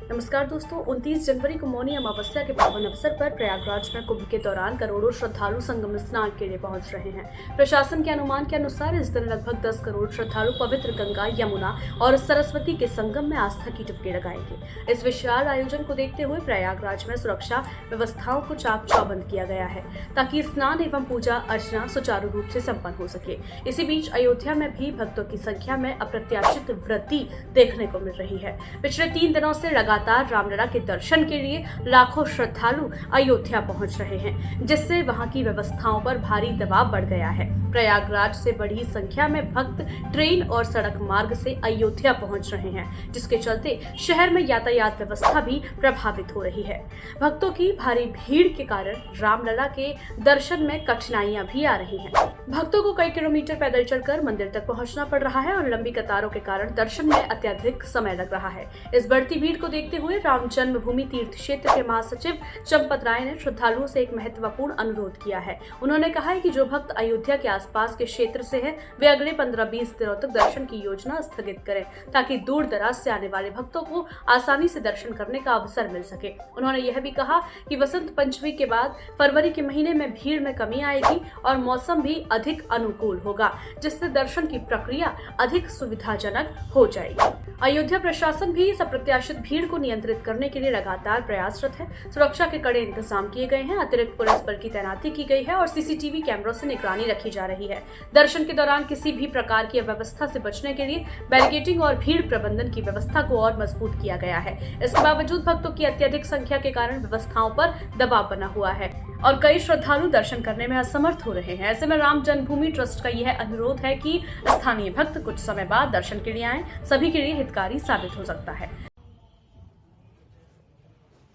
नमस्कार दोस्तों, 29 जनवरी को मौनी अमावस्या के पावन अवसर पर प्रयागराज में कुंभ के दौरान करोड़ों श्रद्धालु संगम स्नान के लिए पहुंच रहे हैं। प्रशासन के अनुमान के अनुसार इस दिन लगभग 10 करोड़ श्रद्धालु पवित्र गंगा, यमुना और सरस्वती के संगम में आस्था की डुबकी लगाएंगे। इस विशाल आयोजन को देखते हुए प्रयागराज में सुरक्षा व्यवस्थाओं को चाक चौबंद किया गया है ताकि स्नान एवं पूजा अर्चना सुचारू रूप से संपन्न हो सके। इसी बीच अयोध्या में भी भक्तों की संख्या में अप्रत्याशित वृद्धि देखने को मिल रही है। पिछले 3 दिनों से लगातार रामलला के दर्शन के लिए लाखों श्रद्धालु अयोध्या पहुंच रहे हैं, जिससे वहां की व्यवस्थाओं पर भारी दबाव बढ़ गया है। प्रयागराज से बड़ी संख्या में भक्त ट्रेन और सड़क मार्ग से अयोध्या पहुंच रहे हैं, जिसके चलते शहर में यातायात व्यवस्था भी प्रभावित हो रही है। भक्तों की भारी भीड़ के कारण रामलला के दर्शन में कठिनाइयां भी आ रही हैं। भक्तों को कई किलोमीटर पैदल चलकर मंदिर तक पहुंचना पड़ रहा है और लंबी कतारों के कारण दर्शन में अत्यधिक समय लग रहा है। इस बढ़ती भीड़ को देखते हुए राम जन्मभूमि तीर्थ क्षेत्र के महासचिव चंपत राय ने श्रद्धालुओं से एक महत्वपूर्ण अनुरोध किया है। उन्होंने कहा है कि जो भक्त अयोध्या के आसपास के क्षेत्र से हैं, वे अगले 15-20 दिनों तक दर्शन की योजना स्थगित करें ताकि दूर दराज से आने वाले भक्तों को आसानी से दर्शन करने का अवसर मिल सके। उन्होंने यह भी कहा कि वसंत पंचमी के बाद फरवरी के महीने में भीड़ में कमी आएगी और मौसम भी अधिक अनुकूल होगा, जिससे दर्शन की प्रक्रिया अधिक सुविधाजनक हो जाएगी। अयोध्या प्रशासन भी इस अप्रत्याशित भीड़ को नियंत्रित करने के लिए लगातार प्रयासरत है। सुरक्षा के कड़े इंतजाम किए गए हैं, अतिरिक्त पुलिस बल की तैनाती की गई है और सीसीटीवी कैमरों से निगरानी रखी जा रही है। दर्शन के दौरान किसी भी प्रकार की अव्यवस्था से बचने के लिए बैरिकेडिंग और भीड़ प्रबंधन की व्यवस्था को और मजबूत किया गया है। इसके बावजूद भक्तों की अत्यधिक संख्या के कारण व्यवस्थाओं पर दबाव बना हुआ है और कई श्रद्धालु दर्शन करने में असमर्थ हो रहे हैं। ऐसे में राम जन्मभूमि ट्रस्ट का यह अनुरोध है कि स्थानीय भक्त कुछ समय बाद दर्शन के लिए आएं, सभी के लिए हितकारी साबित हो सकता है।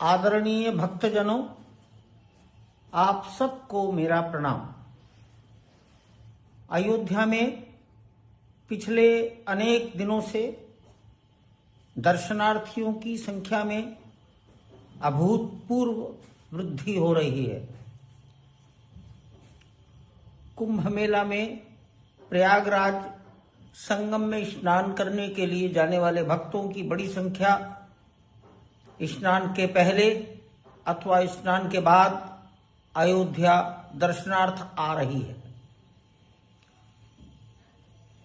आदरणीय भक्तजनों, आप सबको मेरा प्रणाम। अयोध्या में पिछले अनेक दिनों से दर्शनार्थियों की संख्या में अभूतपूर्व वृद्धि हो रही है। कुंभ मेला में प्रयागराज संगम में स्नान करने के लिए जाने वाले भक्तों की बड़ी संख्या स्नान के पहले अथवा स्नान के बाद अयोध्या दर्शनार्थ आ रही है।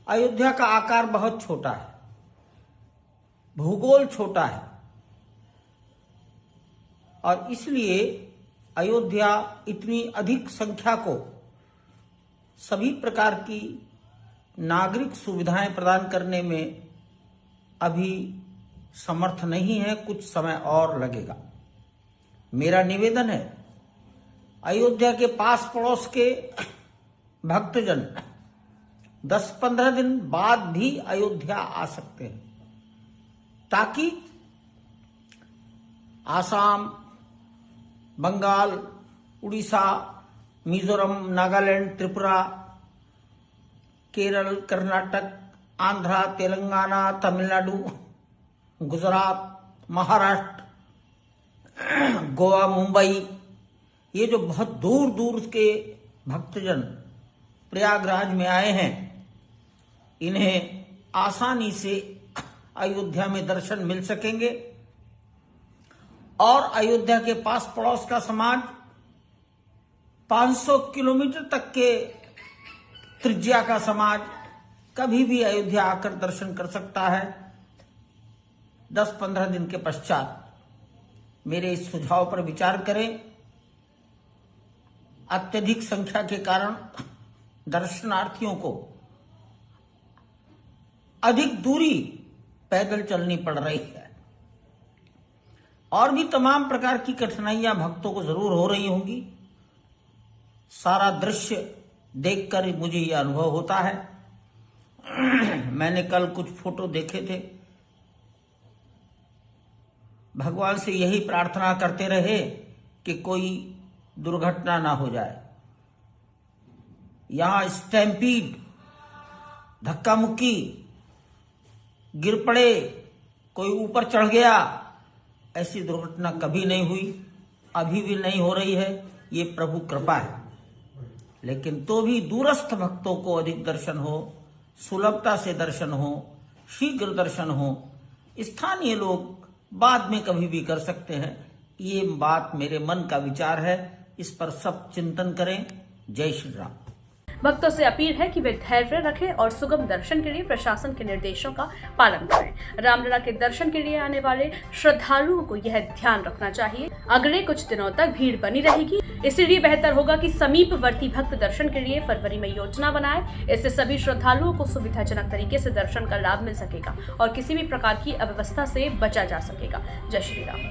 अयोध्या का आकार बहुत छोटा है, भूगोल छोटा है और इसलिए अयोध्या इतनी अधिक संख्या को सभी प्रकार की नागरिक सुविधाएं प्रदान करने में अभी समर्थ नहीं है, कुछ समय और लगेगा। मेरा निवेदन है, अयोध्या के पास पड़ोस के भक्तजन 10-15 दिन बाद भी अयोध्या आ सकते हैं ताकि आसाम, बंगाल, उड़ीसा, मिजोरम, नागालैंड, त्रिपुरा, केरल, कर्नाटक, आंध्रा, तेलंगाना, तमिलनाडु, गुजरात, महाराष्ट्र, गोवा, मुंबई, ये जो बहुत दूर दूर के भक्तजन प्रयागराज में आए हैं, इन्हें आसानी से अयोध्या में दर्शन मिल सकेंगे और अयोध्या के पास पड़ोस का समाज 500 किलोमीटर तक के त्रिज्या का समाज कभी भी अयोध्या आकर दर्शन कर सकता है 10-15 दिन के पश्चात। मेरे इस सुझाव पर विचार करें। अत्यधिक संख्या के कारण दर्शनार्थियों को अधिक दूरी पैदल चलनी पड़ रही है और भी तमाम प्रकार की कठिनाइयां भक्तों को जरूर हो रही होंगी। सारा दृश्य देखकर मुझे यह अनुभव होता है। मैंने कल कुछ फोटो देखे थे। भगवान से यही प्रार्थना करते रहे कि कोई दुर्घटना ना हो जाए। यहां स्टैम्पीड, धक्का मुक्की, गिर पड़े, कोई ऊपर चढ़ गया, ऐसी दुर्घटना कभी नहीं हुई, अभी भी नहीं हो रही है। ये प्रभु कृपा है। लेकिन तो भी दूरस्थ भक्तों को अधिक दर्शन हो, सुलभता से दर्शन हो, शीघ्र दर्शन हो। स्थानीय लोग बाद में कभी भी कर सकते हैं। ये बात मेरे मन का विचार है, इस पर सब चिंतन करें। जय श्री राम। भक्तों से अपील है कि वे धैर्य रखें और सुगम दर्शन के लिए प्रशासन के निर्देशों का पालन करें। रामलला के दर्शन के लिए आने वाले श्रद्धालुओं को यह ध्यान रखना चाहिए, अगले कुछ दिनों तक भीड़ बनी रहेगी, इसलिए बेहतर होगा कि समीपवर्ती भक्त दर्शन के लिए फरवरी में योजना बनाए। इससे सभी श्रद्धालुओं को सुविधाजनक तरीके से दर्शन का लाभ मिल सकेगा और किसी भी प्रकार की अव्यवस्था से बचा जा सकेगा। जय श्री राम।